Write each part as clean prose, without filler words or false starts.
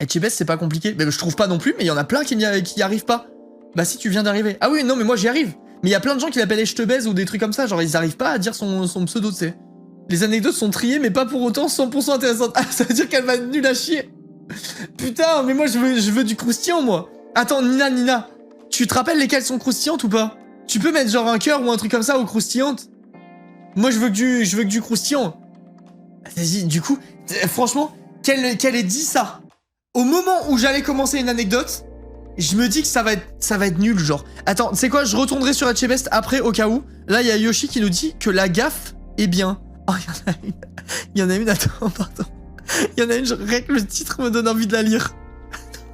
Etchebest, c'est pas compliqué. Mais je trouve pas non plus, mais il y en a plein qui y arrivent pas. Bah si, tu viens d'arriver. Ah oui, non, mais moi j'y arrive. Mais il y a plein de gens qui l'appellent Echtebest ou des trucs comme ça, genre ils arrivent pas à dire son pseudo, tu sais. Les anecdotes sont triées, mais pas pour autant 100% intéressantes. Ah, ça veut dire qu'elle va être nulle à chier. Putain, mais moi je veux du croustillant, moi. Attends, Nina, tu te rappelles lesquelles sont croustillantes ou pas? Tu peux mettre genre un cœur ou un truc comme ça aux croustillantes? Moi je veux que du croustillant. Vas-y, du coup, franchement, qu'elle ait dit ça au moment où j'allais commencer une anecdote, je me dis que ça va être nul, genre. Attends, tu sais quoi, je retournerai sur Etchebest après au cas où. Là, il y a Yoshi qui nous dit que la gaffe est bien. Oh, il y en a une, attends, pardon. Il y en a une, rien que le titre me donne envie de la lire.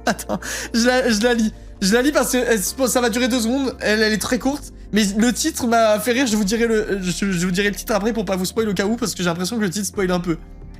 Attends, je la lis. Je la lis parce que ça va durer 2 secondes, elle est très courte. Mais le titre m'a fait rire, je vous dirai le titre après pour pas vous spoiler au cas où, parce que j'ai l'impression que le titre spoil un peu.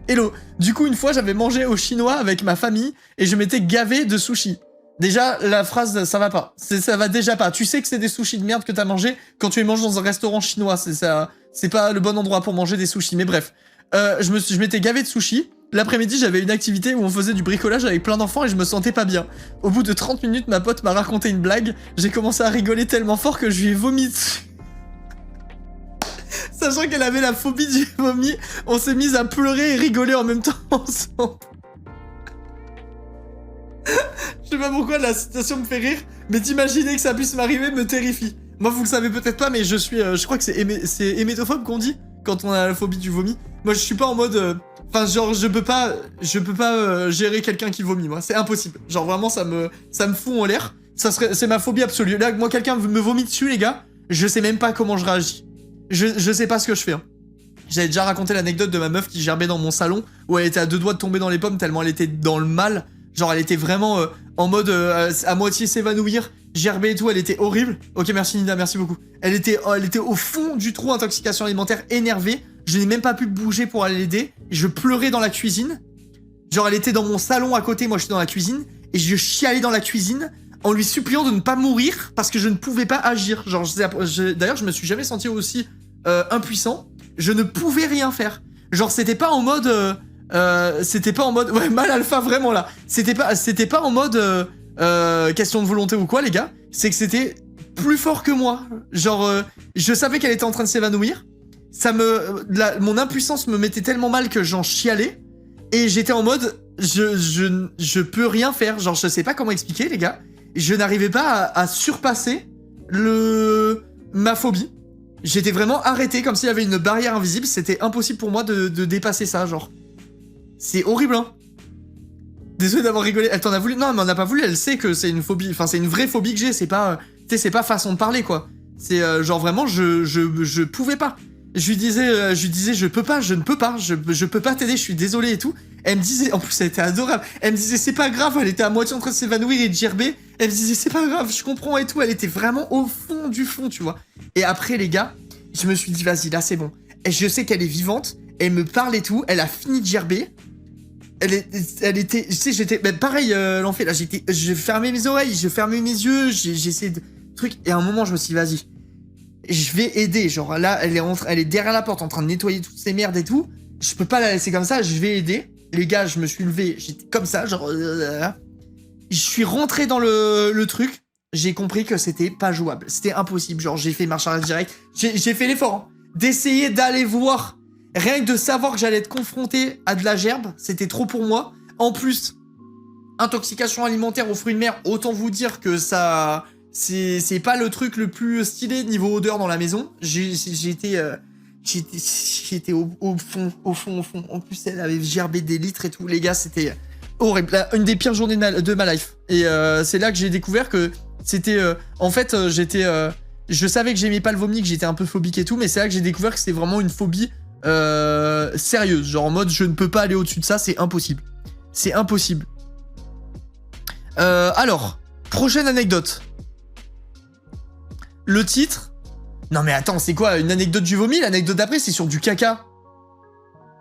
Hello, du coup une fois j'avais mangé au chinois avec ma famille et je m'étais gavé de sushis. Déjà la phrase ça va pas, ça va déjà pas. Tu sais que c'est des sushis de merde que t'as mangé quand tu les manges dans un restaurant chinois, c'est pas le bon endroit pour manger des sushis, mais bref. Je m'étais gavé de sushis. L'après-midi, j'avais une activité où on faisait du bricolage avec plein d'enfants et je me sentais pas bien. Au bout de 30 minutes, ma pote m'a raconté une blague. J'ai commencé à rigoler tellement fort que je lui ai vomi dessus. Sachant qu'elle avait la phobie du vomi, on s'est mis à pleurer et rigoler en même temps ensemble. Je sais pas pourquoi la citation me fait rire, mais d'imaginer que ça puisse m'arriver me terrifie. Moi, vous le savez peut-être pas, mais je crois que c'est hémétophobe qu'on dit quand on a la phobie du vomi. Moi, je suis pas en mode... Enfin, genre, je peux pas gérer quelqu'un qui vomit, moi. C'est impossible. Genre, vraiment, ça me fout en l'air. C'est ma phobie absolue. Là, moi, quelqu'un me vomit dessus, les gars, je sais même pas comment je réagis. Je sais pas ce que je fais. Hein. J'avais déjà raconté l'anecdote de ma meuf qui gerbait dans mon salon, où elle était à 2 doigts de tomber dans les pommes tellement elle était dans le mal. Genre, elle était vraiment en mode à moitié s'évanouir, gerber et tout, elle était horrible. Ok, merci Nina, merci beaucoup. Elle était au fond du trou, intoxication alimentaire, énervée. Je n'ai même pas pu bouger pour aller l'aider. Je pleurais dans la cuisine. Genre, elle était dans mon salon à côté, moi j'étais dans la cuisine. Et je chialais dans la cuisine en lui suppliant de ne pas mourir parce que je ne pouvais pas agir. Genre, d'ailleurs, je me suis jamais senti aussi impuissant. Je ne pouvais rien faire. Genre, c'était pas en mode... ouais, mal alpha, vraiment, là. C'était pas en mode question de volonté ou quoi, les gars. C'est que c'était plus fort que moi. Genre, je savais qu'elle était en train de s'évanouir. Mon impuissance me mettait tellement mal que j'en chialais. Et j'étais en mode, je peux rien faire. Genre, je sais pas comment expliquer, les gars. Je n'arrivais pas à surpasser ma phobie. J'étais vraiment arrêté, comme s'il y avait une barrière invisible. C'était impossible pour moi de dépasser ça, genre. C'est horrible, hein. Désolé d'avoir rigolé. Elle t'en a voulu? Non, mais on n'a pas voulu. Elle sait que c'est une phobie. Enfin, c'est une vraie phobie que j'ai. C'est pas, tu sais, c'est pas façon de parler, quoi. C'est genre vraiment, je pouvais pas. Je lui disais, je peux pas, je ne peux pas, je peux pas t'aider, je suis désolé et tout. Elle me disait, en plus elle était adorable, elle me disait c'est pas grave, elle était à moitié en train de s'évanouir et de gerber. Elle me disait c'est pas grave, je comprends et tout, elle était vraiment au fond du fond, tu vois. Et après les gars, je me suis dit vas-y là c'est bon. Et je sais qu'elle est vivante, elle me parle et tout, elle a fini de gerber. Elle était, tu sais, j'étais, ben pareil, l'enfer, là, je fermais mes oreilles, je fermais mes yeux, j'essayais de trucs, et à un moment, je me suis dit, vas-y, je vais aider, genre, là, elle est derrière la porte, en train de nettoyer toutes ces merdes et tout, je peux pas la laisser comme ça, je vais aider. Les gars, je me suis levé, j'étais comme ça, genre, je suis rentré dans le truc, j'ai compris que c'était pas jouable, c'était impossible, genre, j'ai fait marche arrière direct, j'ai fait l'effort, hein, d'essayer d'aller voir. Rien que de savoir que j'allais être confronté à de la gerbe, c'était trop pour moi. En plus, intoxication alimentaire aux fruits de mer, autant vous dire que ça... C'est pas le truc le plus stylé niveau odeur dans la maison. J'étais au fond. En plus, elle avait gerbé des litres et tout. Les gars, c'était horrible. Une des pires journées de ma life. Et c'est là que j'ai découvert que c'était... en fait, je savais que j'aimais pas le vomi, que j'étais un peu phobique et tout, mais c'est là que j'ai découvert que c'était vraiment une phobie... sérieuse, genre en mode je ne peux pas aller au-dessus de ça, c'est impossible. C'est impossible. Alors, prochaine anecdote. Le titre... Non mais attends, c'est quoi une anecdote du vomi? L'anecdote d'après, c'est sur du caca.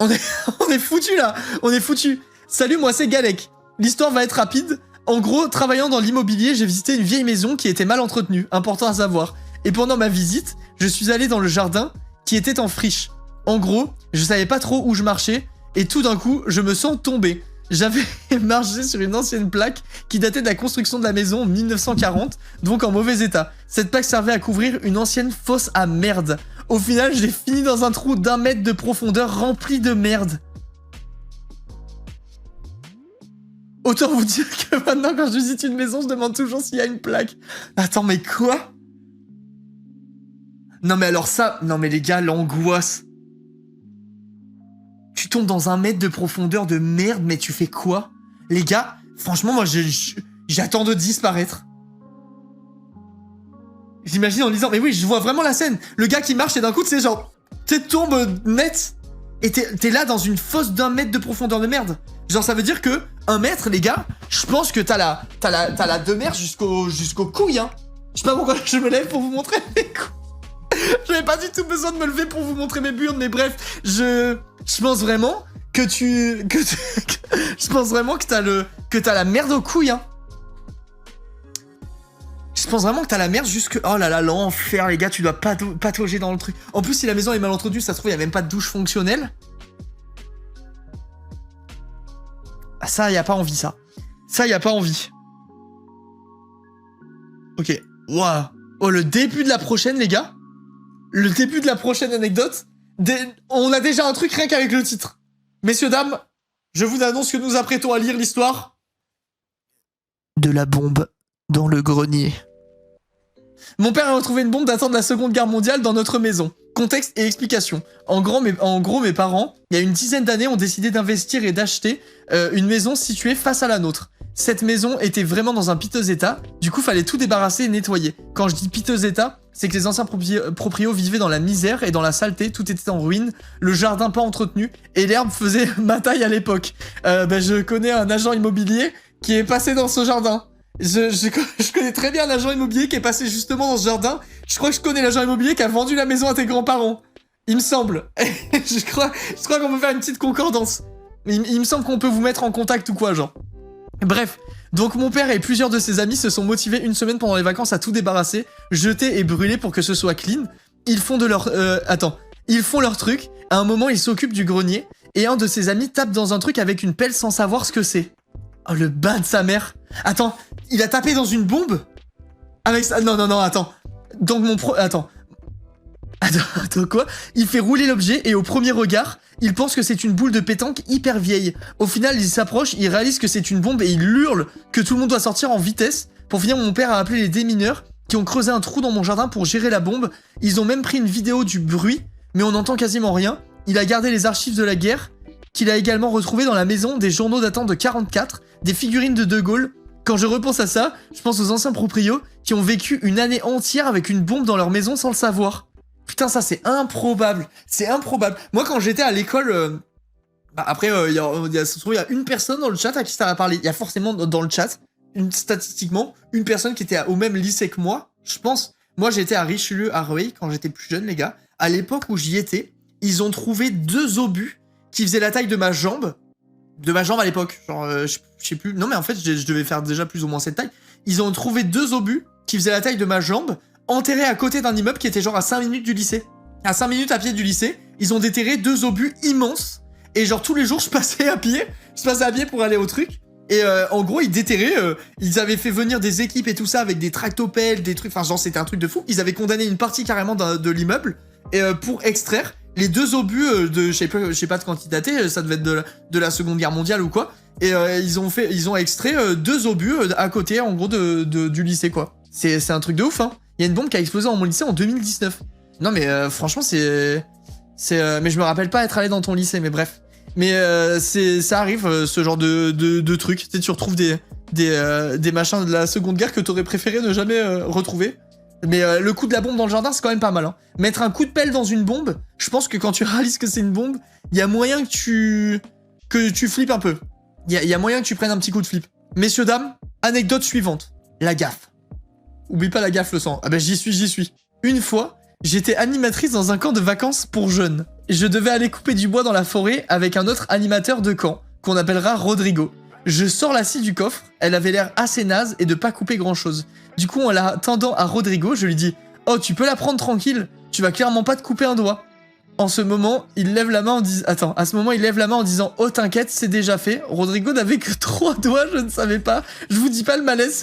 On est foutu là. On est foutu. Salut, moi c'est Galek. L'histoire va être rapide. En gros, travaillant dans l'immobilier, j'ai visité une vieille maison qui était mal entretenue, important à savoir. Et pendant ma visite, je suis allé dans le jardin qui était en friche. En gros, je savais pas trop où je marchais, et tout d'un coup, je me sens tombé. j'avais marché sur une ancienne plaque qui datait de la construction de la maison en 1940, donc en mauvais état. Cette plaque servait à couvrir une ancienne fosse à merde. Au final, j'ai fini dans un trou d'1 mètre de profondeur rempli de merde. Autant vous dire que maintenant, quand je visite une maison, je demande toujours s'il y a une plaque. Attends, mais quoi? Non mais alors ça... Non mais les gars, l'angoisse. Tu tombes dans 1 mètre de profondeur de merde, mais tu fais quoi? Les gars, franchement, moi, j'attends de disparaître. J'imagine en lisant... Mais oui, je vois vraiment la scène. Le gars qui marche et d'un coup, tu sais, genre... Tu tombes net. Et t'es là dans une fosse d'1 mètre de profondeur de merde. Genre, ça veut dire que 1 mètre, les gars, je pense que t'as la de mer jusqu'aux couilles, hein. Je sais pas pourquoi je me lève pour vous montrer mes couilles. J'avais pas du tout besoin de me lever pour vous montrer mes burnes, mais bref, je pense vraiment que je pense vraiment que t'as la merde aux couilles, hein. Je pense vraiment que t'as la merde jusque... Oh là là, l'enfer, les gars, tu dois patauger dans le truc. En plus, si la maison est mal entretenue, ça se trouve, il y a même pas de douche fonctionnelle. Ah, ça, y a pas envie, ça. Ça, y a pas envie. Ok. Waouh. Oh, le début de la prochaine, les gars. Le début de la prochaine anecdote. On a déjà un truc rien qu'avec le titre. Messieurs, dames, je vous annonce que nous apprêtons à lire l'histoire de la bombe dans le grenier. Mon père a retrouvé une bombe datant de la Seconde Guerre mondiale dans notre maison. Contexte et explication. En gros, mes parents, il y a une dizaine d'années, ont décidé d'investir et d'acheter une maison située face à la nôtre. Cette maison était vraiment dans un piteux état, du coup, fallait tout débarrasser et nettoyer. Quand je dis piteux état, c'est que les anciens proprios vivaient dans la misère et dans la saleté, tout était en ruine, le jardin pas entretenu, et l'herbe faisait ma taille à l'époque. Je connais un agent immobilier qui est passé dans ce jardin. Je connais très bien l'agent immobilier qui est passé justement dans ce jardin. Je crois que je connais l'agent immobilier qui a vendu la maison à tes grands-parents. Il me semble. je crois qu'on peut faire une petite concordance. Il me semble qu'on peut vous mettre en contact ou quoi, genre. Bref, donc mon père et plusieurs de ses amis se sont motivés une semaine pendant les vacances à tout débarrasser, jeter et brûler pour que ce soit clean. Ils font leur truc. À un moment, ils s'occupent du grenier et un de ses amis tape dans un truc avec une pelle sans savoir ce que c'est. Oh, le bas de sa mère. Attends, il a tapé dans une bombe? Avec ça... Non, attends. Donc Attends, quoi? Il fait rouler l'objet et au premier regard, il pense que c'est une boule de pétanque hyper vieille. Au final, il s'approche, il réalise que c'est une bombe et il hurle que tout le monde doit sortir en vitesse. Pour finir, mon père a appelé les démineurs qui ont creusé un trou dans mon jardin pour gérer la bombe. Ils ont même pris une vidéo du bruit, mais on n'entend quasiment rien. Il a gardé les archives de la guerre, qu'il a également retrouvé dans la maison, des journaux datant de 44, des figurines de De Gaulle. Quand je repense à ça, je pense aux anciens proprios qui ont vécu une année entière avec une bombe dans leur maison sans le savoir. Putain, ça c'est improbable. C'est improbable. Moi, quand j'étais à l'école... après, il y a une personne dans le chat à qui ça va parler. Il y a forcément dans le chat, statistiquement, une personne qui était au même lycée que moi, je pense. Moi, j'étais à Richelieu, à Rueil, quand j'étais plus jeune, les gars. À l'époque où j'y étais, ils ont trouvé 2 obus qui faisaient la taille de ma jambe. De ma jambe à l'époque. Genre, je sais plus. Non, mais en fait, je devais faire déjà plus ou moins cette taille. Ils ont trouvé 2 obus qui faisaient la taille de ma jambe, enterrés à côté d'un immeuble qui était genre à 5 minutes du lycée. À 5 minutes à pied du lycée, ils ont déterré 2 obus immenses. Et genre, tous les jours, je passais à pied pour aller au truc. Et en gros, ils déterraient, ils avaient fait venir des équipes et tout ça avec des tractopelles, des trucs, enfin genre c'était un truc de fou. Ils avaient condamné une partie carrément de l'immeuble pour extraire les 2 obus de, je sais pas de quand ils dataient, ça devait être de la Seconde Guerre mondiale ou quoi. Et ils ont extrait 2 obus à côté en gros du lycée quoi. C'est un truc de ouf hein. Il y a une bombe qui a explosé dans mon lycée en 2019. Non mais franchement mais je me rappelle pas être allé dans ton lycée mais bref. Mais ça arrive, ce genre de truc. Tu sais, tu retrouves des machins de la Seconde Guerre que t'aurais préféré ne jamais retrouver. Mais le coup de la bombe dans le jardin, c'est quand même pas mal. Hein. Mettre un coup de pelle dans une bombe, je pense que quand tu réalises que c'est une bombe, il y a moyen que tu flippes un peu. Il y a moyen que tu prennes un petit coup de flip. Messieurs, dames, anecdote suivante. La gaffe. Oublie pas la gaffe, le sang. Ah ben j'y suis. Une fois, j'étais animatrice dans un camp de vacances pour jeunes. Je devais aller couper du bois dans la forêt avec un autre animateur de camp, qu'on appellera Rodrigo. Je sors la scie du coffre, elle avait l'air assez naze et de pas couper grand chose. Du coup, en la tendant à Rodrigo, je lui dis « Oh, tu peux la prendre tranquille, tu vas clairement pas te couper un doigt. » En ce moment, il lève la main en disant... Attends, à ce moment, il lève la main en disant « Oh, t'inquiète, c'est déjà fait. » Rodrigo n'avait que 3 doigts, je ne savais pas. Je vous dis pas le malaise,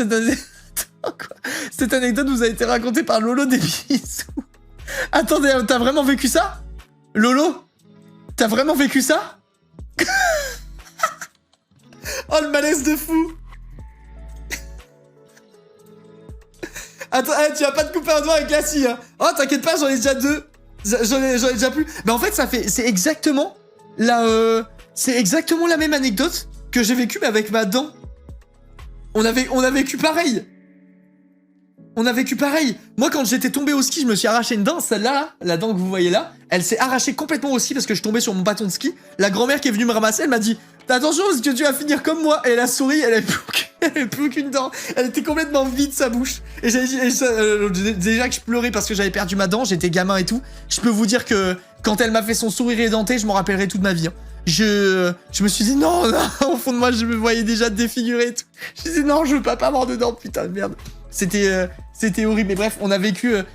cette anecdote vous a été racontée par Lolo des bisous. Attendez, t'as vraiment vécu ça? Lolo? T'as vraiment vécu ça? Oh, le malaise de fou. Attends, tu vas pas te couper un doigt avec la scie, hein. Oh, t'inquiète pas, j'en ai déjà 2. J'en ai déjà plus. Mais en fait, c'est exactement la même anecdote que j'ai vécue, mais avec ma dent. On a vécu pareil. On a vécu pareil. Moi, quand j'étais tombé au ski, je me suis arraché une dent. Celle-là, là, la dent que vous voyez là, elle s'est arrachée complètement au ski parce que je tombais sur mon bâton de ski. La grand-mère qui est venue me ramasser, elle m'a dit « Attention, parce que tu vas finir comme moi. » Et la souris, elle avait plus aucune dent. Elle était complètement vide, sa bouche. Et j'avais dit, déjà que je pleurais parce que j'avais perdu ma dent, j'étais gamin et tout. Je peux vous dire que quand elle m'a fait son sourire édenté, je m'en rappellerai toute ma vie. Hein. Je me suis dit non, au fond de moi, je me voyais déjà défigurer et tout. Je me suis dit non, je veux pas avoir de dents, putain de merde. C'était horrible, mais bref, on a vécu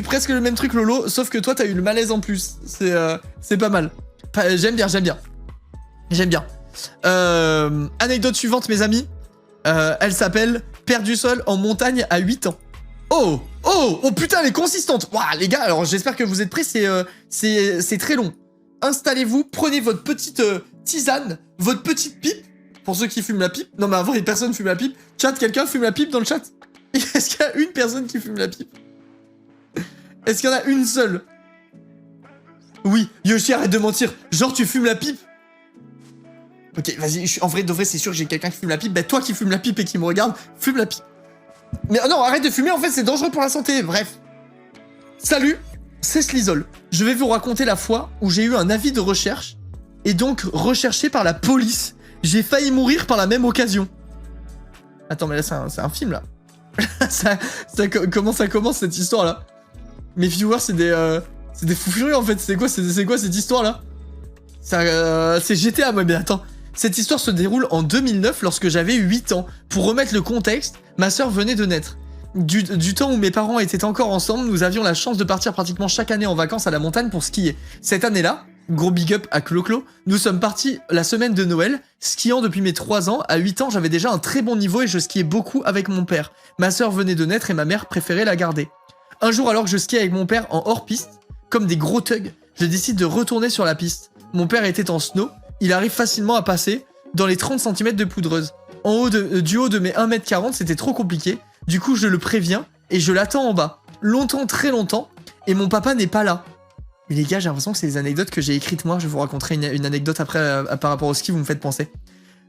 presque le même truc, Lolo, sauf que toi, t'as eu le malaise en plus. C'est pas mal. J'aime bien. Anecdote suivante, mes amis. Elle s'appelle « Perdu seul en montagne à 8 ans ». Oh putain, elle est consistante. Waouh, les gars, alors j'espère que vous êtes prêts, c'est très long. Installez-vous, prenez votre petite tisane, votre petite pipe. Pour ceux qui fument la pipe. Non, mais avant, les personnes fument la pipe. Chat, quelqu'un fume la pipe dans le chat? Est-ce qu'il y a une personne qui fume la pipe? Est-ce qu'il y en a une seule? Oui, Yoshi, arrête de mentir. Genre, tu fumes la pipe? Ok, vas-y, en vrai, de vrai, c'est sûr que j'ai quelqu'un qui fume la pipe. Bah, toi qui fumes la pipe et qui me regarde, fume la pipe. Mais non, arrête de fumer, en fait, c'est dangereux pour la santé. Bref. Salut, c'est Slizol. Je vais vous raconter la fois où j'ai eu un avis de recherche et donc recherché par la police. J'ai failli mourir par la même occasion. Attends, mais là, c'est un film, là. Comment ça commence, cette histoire-là? Mes viewers, c'est des fous furieux, en fait. C'est quoi cette histoire-là? C'est GTA, moi, mais attends. Cette histoire se déroule en 2009, lorsque j'avais 8 ans. Pour remettre le contexte, ma sœur venait de naître. Du temps où mes parents étaient encore ensemble, nous avions la chance de partir pratiquement chaque année en vacances à la montagne pour skier. Cette année-là, gros big up à Clo-Clo, nous sommes partis la semaine de Noël, skiant depuis mes 3 ans. À 8 ans, j'avais déjà un très bon niveau et je skiais beaucoup avec mon père. Ma sœur venait de naître et ma mère préférait la garder. Un jour, alors que je skiais avec mon père en hors-piste, comme des gros thugs, je décide de retourner sur la piste. Mon père était en snow, il arrive facilement à passer dans les 30 cm de poudreuse. Du haut de mes 1m40, c'était trop compliqué. Du coup, je le préviens et je l'attends en bas. Longtemps, très longtemps, et mon papa n'est pas là. Mais les gars, j'ai l'impression que c'est des anecdotes que j'ai écrites moi. Je vous raconterai une anecdote après par rapport au ski, vous me faites penser.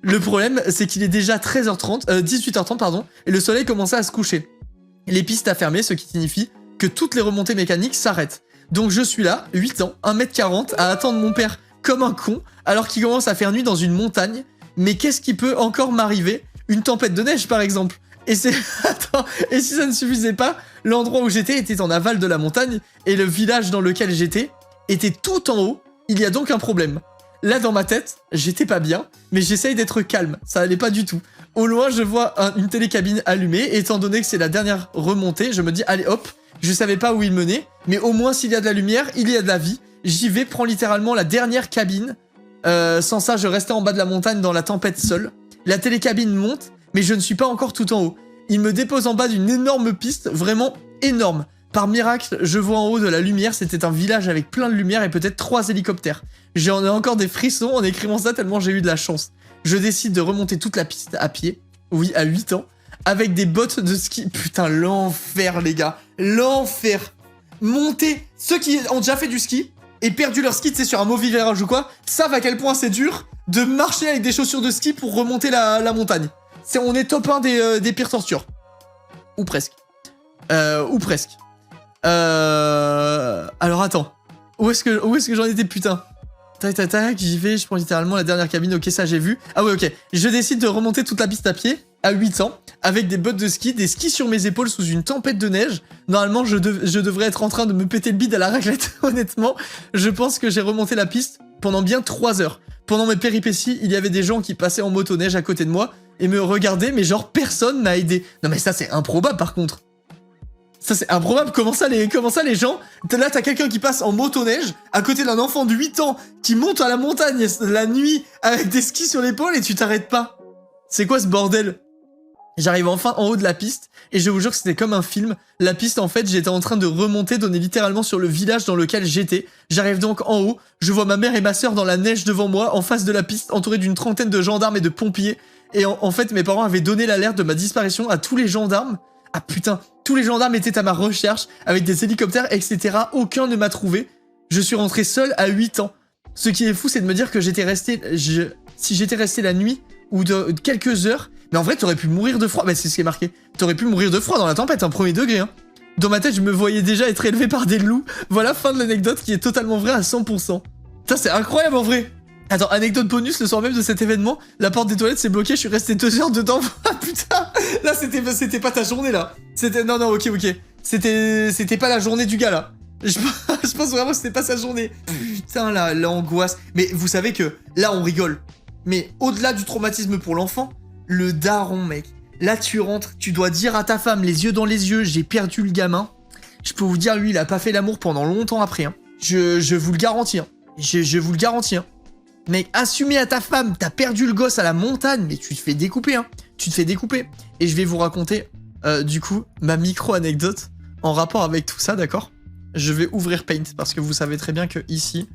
Le problème, c'est qu'il est déjà 18h30, pardon, et le soleil commençait à se coucher. Les pistes à fermer, ce qui signifie que toutes les remontées mécaniques s'arrêtent. Donc je suis là, 8 ans, 1m40, à attendre mon père comme un con, alors qu'il commence à faire nuit dans une montagne. Mais qu'est-ce qui peut encore m'arriver? Une tempête de neige, par exemple. Et Attends, et si ça ne suffisait pas, l'endroit où j'étais était en aval de la montagne, et le village dans lequel j'étais était tout en haut. Il y a donc un problème. Là, dans ma tête, j'étais pas bien, mais j'essaye d'être calme. Ça allait pas du tout. Au loin, je vois une télécabine allumée, et étant donné que c'est la dernière remontée, je me dis, allez hop, je savais pas où il menait, mais au moins s'il y a de la lumière, il y a de la vie. J'y vais, prends littéralement la dernière cabine. Sans ça, je restais en bas de la montagne dans la tempête seul. La télécabine monte, mais je ne suis pas encore tout en haut. Il me dépose en bas d'une énorme piste, vraiment énorme. Par miracle, je vois en haut de la lumière, c'était un village avec plein de lumière et peut-être 3 hélicoptères. J'en ai encore des frissons en écrivant ça tellement j'ai eu de la chance. Je décide de remonter toute la piste à pied, oui, à 8 ans, avec des bottes de ski. Putain, l'enfer, les gars, l'enfer. Monter, ceux qui ont déjà fait du ski et perdu leur ski, tu sais, sur un mauvais virage ou quoi, savent à quel point c'est dur de marcher avec des chaussures de ski pour remonter la montagne. On est top 1 des pires tortures. Ou presque. Ou presque. Alors attends. Où est-ce que j'en étais, putain? Tac, j'y vais, je prends littéralement la dernière cabine, ok, ça j'ai vu. Ah ouais, ok. Je décide de remonter toute la piste à pied, à 8 ans, avec des bottes de ski, des skis sur mes épaules sous une tempête de neige. Normalement, je devrais être en train de me péter le bide à la raclette, honnêtement. Je pense que j'ai remonté la piste pendant bien 3 heures. Pendant mes péripéties, il y avait des gens qui passaient en motoneige à côté de moi et me regardaient, mais genre personne m'a aidé. Non mais ça c'est improbable par contre. Ça, c'est improbable. Comment ça, les gens... Là, t'as quelqu'un qui passe en motoneige, à côté d'un enfant de 8 ans, qui monte à la montagne la nuit, avec des skis sur l'épaule, et tu t'arrêtes pas. C'est quoi ce bordel? J'arrive enfin en haut de la piste, et je vous jure que c'était comme un film. La piste, en fait, j'étais en train de remonter, donner littéralement sur le village dans lequel j'étais. J'arrive donc en haut, je vois ma mère et ma sœur dans la neige devant moi, en face de la piste, entourés d'une trentaine de gendarmes et de pompiers. Et en fait, mes parents avaient donné l'alerte de ma disparition à tous les gendarmes. Ah putain, tous les gendarmes étaient à ma recherche, avec des hélicoptères, etc. Aucun ne m'a trouvé. Je suis rentré seul à 8 ans. Ce qui est fou, c'est de me dire que j'étais resté... Si j'étais resté la nuit, ou de quelques heures... Mais en vrai, t'aurais pu mourir de froid. Bah, c'est ce qui est marqué. T'aurais pu mourir de froid dans la tempête, un premier degré, hein. Dans ma tête, je me voyais déjà être élevé par des loups. Voilà, fin de l'anecdote qui est totalement vraie à 100%. Ça, c'est incroyable en vrai. Attends, anecdote bonus, le soir même de cet événement, la porte des toilettes s'est bloquée, je suis resté 2 heures dedans. Ah putain, là c'était pas ta journée là. C'était non ok. C'était pas la journée du gars là. Je pense vraiment que c'était pas sa journée. Putain là, l'angoisse. Mais vous savez que là on rigole. Mais au-delà du traumatisme pour l'enfant, le daron mec. Là tu rentres, tu dois dire à ta femme les yeux dans les yeux, j'ai perdu le gamin. Je peux vous dire lui il a pas fait l'amour pendant longtemps après hein. Je vous le garantis hein. Je vous le garantis hein. Mec, assumer à ta femme, t'as perdu le gosse à la montagne, mais tu te fais découper, hein. Tu te fais découper. Et je vais vous raconter, du coup, ma micro-anecdote en rapport avec tout ça, d'accord? Je vais ouvrir Paint, parce que vous savez très bien que ici,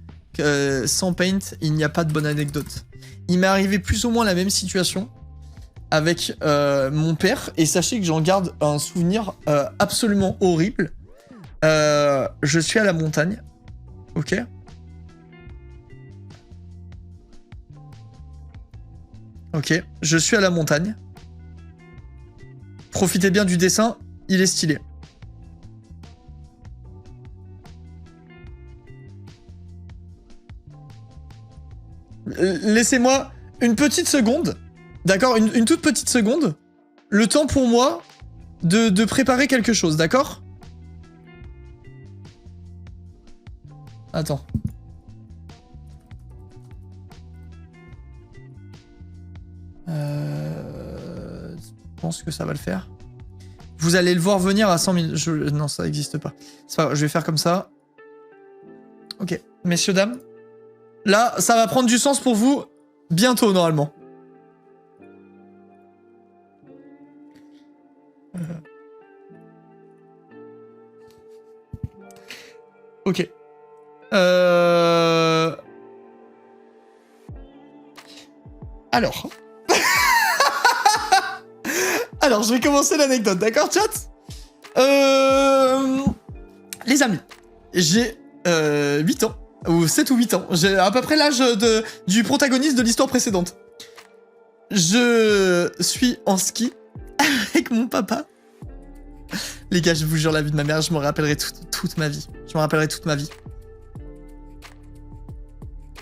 sans Paint, il n'y a pas de bonne anecdote. Il m'est arrivé plus ou moins la même situation avec mon père, et sachez que j'en garde un souvenir absolument horrible. Je suis à la montagne, ok? Ok, je suis à la montagne. Profitez bien du dessin, il est stylé. Laissez-moi une petite seconde, d'accord, une toute petite seconde, le temps pour moi de préparer quelque chose, d'accord? Attends. Je pense que ça va le faire. Vous allez le voir venir à 100 000. Non, ça n'existe pas. C'est pas grave, je vais faire comme ça. Ok, messieurs, dames. Là, ça va prendre du sens pour vous bientôt, normalement. Ok. Alors... Alors, je vais commencer l'anecdote, d'accord, chat? Les amis, j'ai 8 ans, ou 7 ou 8 ans. J'ai à peu près l'âge du protagoniste de l'histoire précédente. Je suis en ski avec mon papa. Les gars, je vous jure, la vie de ma mère, je m'en rappellerai toute ma vie. Je m'en rappellerai toute ma vie.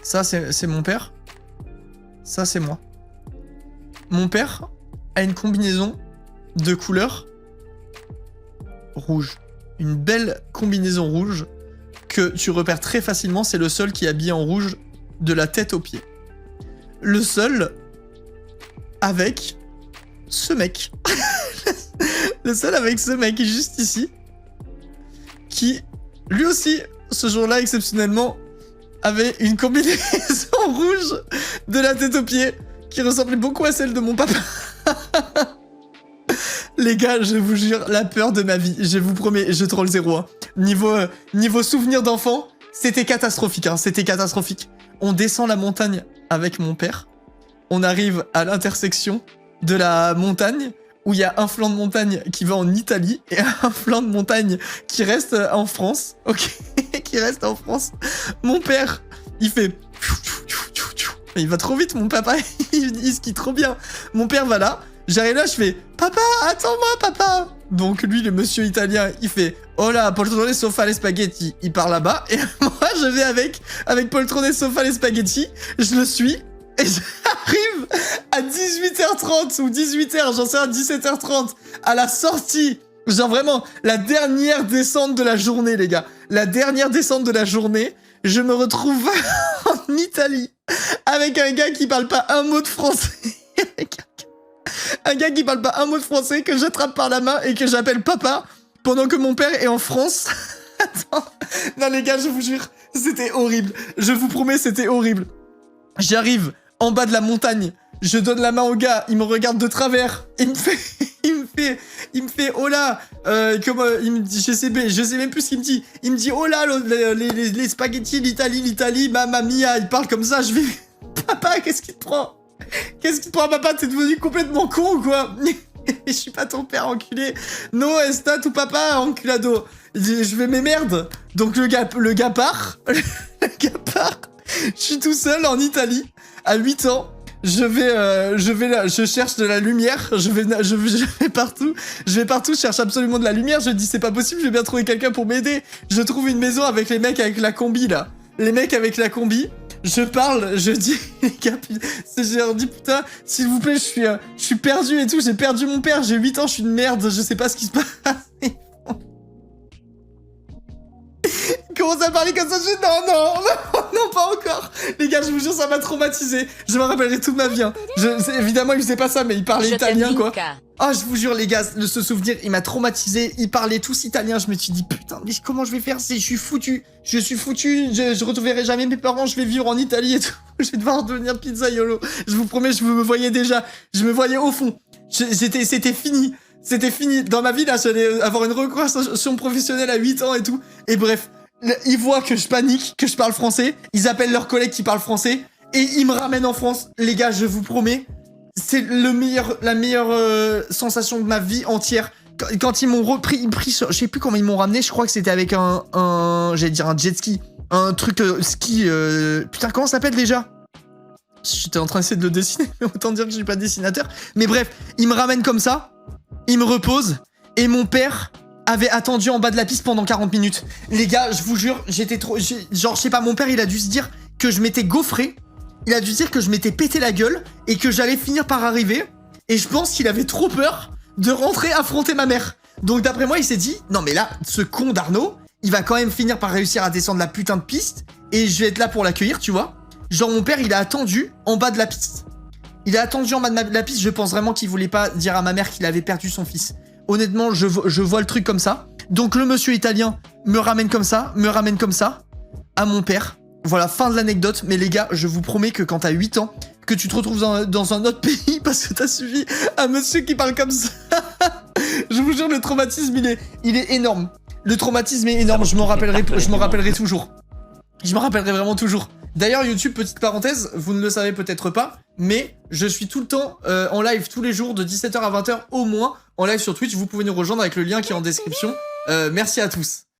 Ça, c'est mon père. Ça, c'est moi. Mon père a une combinaison de couleur rouge. Une belle combinaison rouge que tu repères très facilement. C'est le seul qui est habillé en rouge de la tête aux pieds. Le seul avec ce mec. Le seul avec ce mec juste ici. Qui, lui aussi, ce jour-là, exceptionnellement, avait une combinaison rouge de la tête aux pieds qui ressemblait beaucoup à celle de mon papa. Les gars, je vous jure, la peur de ma vie, je vous promets, je troll 0. Hein. Niveau souvenir d'enfant, c'était catastrophique, hein, c'était catastrophique. On descend la montagne avec mon père, on arrive à l'intersection de la montagne, où il y a un flanc de montagne qui va en Italie, et un flanc de montagne qui reste en France, ok, qui reste en France. Mon père, il fait... Il va trop vite, mon papa, il skie trop bien. Mon père va là, j'arrive là, je fais « Papa, attends-moi, papa !» Donc lui, le monsieur italien, il fait « Oh là, poltrone sofà les spaghetti !» Il part là-bas, et moi, je vais avec poltrone sofà les spaghetti, je le suis, et j'arrive à 18h30 ou 18h, j'en sais rien, 17h30, à la sortie, genre vraiment, la dernière descente de la journée, les gars. La dernière descente de la journée, je me retrouve en Italie, avec un gars qui parle pas un mot de français. Un gars qui parle pas un mot de français, que j'attrape par la main et que j'appelle papa pendant que mon père est en France. Attends, non les gars, je vous jure, c'était horrible. Je vous promets, c'était horrible. J'arrive en bas de la montagne, je donne la main au gars, il me regarde de travers, il me fait, oh là, il me dit, je sais même plus ce qu'il me dit. Il me dit, oh là, les spaghettis, l'Italie, mamma mia, il parle comme ça, je vais, papa, qu'est-ce qui te prend? Papa, t'es devenu complètement con ou quoi? Je suis pas ton père, enculé. No, esta tu papa, enculado. Je vais mes merdes. Donc le gars part. Le gars part. Je suis tout seul en Italie, à 8 ans. Je cherche de la lumière. Je vais partout. Je vais partout, je cherche absolument de la lumière. Je dis, c'est pas possible, je vais bien trouver quelqu'un pour m'aider. Je trouve une maison avec les mecs avec la combi, là. Les mecs avec la combi. Je parle, je dis, les gars, je leur dis, putain, s'il vous plaît, je suis perdu et tout, j'ai perdu mon père, j'ai 8 ans, je suis une merde, je sais pas ce qui se passe. Commence à parler comme ça, non, pas encore. Les gars, je vous jure, ça m'a traumatisé. Je me rappellerai toute ma vie. Hein. Évidemment, il faisait pas ça, mais il parlait italien, quoi. Ah, je vous jure, les gars, ce souvenir, il m'a traumatisé. Ils parlaient tous italien. Je me suis dit, putain, mais comment je vais faire? Je suis foutu. Je retrouverai jamais mes parents. Je vais vivre en Italie et tout. Je vais devoir devenir pizzaiolo. Je vous promets, je me voyais déjà. Je me voyais au fond. C'était fini. C'était fini. Dans ma vie, là, j'allais avoir une reconversion professionnelle à 8 ans et tout. Et bref, ils voient que je panique, que je parle français. Ils appellent leurs collègues qui parlent français. Et ils me ramènent en France. Les gars, je vous promets, c'est la meilleure sensation de ma vie entière. Quand ils m'ont repris, je sais plus comment ils m'ont ramené. Je crois que c'était avec j'allais dire un jet ski. Un truc ski... Putain, comment ça s'appelle déjà? J'étais en train d'essayer de le dessiner, mais autant dire que je suis pas dessinateur. Mais bref, ils me ramènent comme ça. Il me repose, et mon père avait attendu en bas de la piste pendant 40 minutes. Les gars, je vous jure, j'étais trop... Genre, je sais pas, mon père, il a dû se dire que je m'étais gaufré, il a dû se dire que je m'étais pété la gueule, et que j'allais finir par arriver, et je pense qu'il avait trop peur de rentrer affronter ma mère. Donc d'après moi, il s'est dit, non mais là, ce con d'Arnaud, il va quand même finir par réussir à descendre la putain de piste, et je vais être là pour l'accueillir, tu vois. Genre, mon père, il a attendu en bas de la piste. Il a attendu en bas de la piste, je pense vraiment qu'il voulait pas dire à ma mère qu'il avait perdu son fils. Honnêtement, je vois le truc comme ça. Donc le monsieur italien me ramène comme ça, à mon père. Voilà, fin de l'anecdote. Mais les gars, je vous promets que quand t'as 8 ans, que tu te retrouves dans un autre pays parce que t'as suivi un monsieur qui parle comme ça, je vous jure, le traumatisme, il est énorme. Le traumatisme est énorme, je m'en rappellerai toujours. Je me rappellerai vraiment toujours. D'ailleurs, YouTube, petite parenthèse, vous ne le savez peut-être pas, mais je suis tout le temps en live tous les jours de 17h à 20h au moins, en live sur Twitch. Vous pouvez nous rejoindre avec le lien qui est en description. Merci à tous.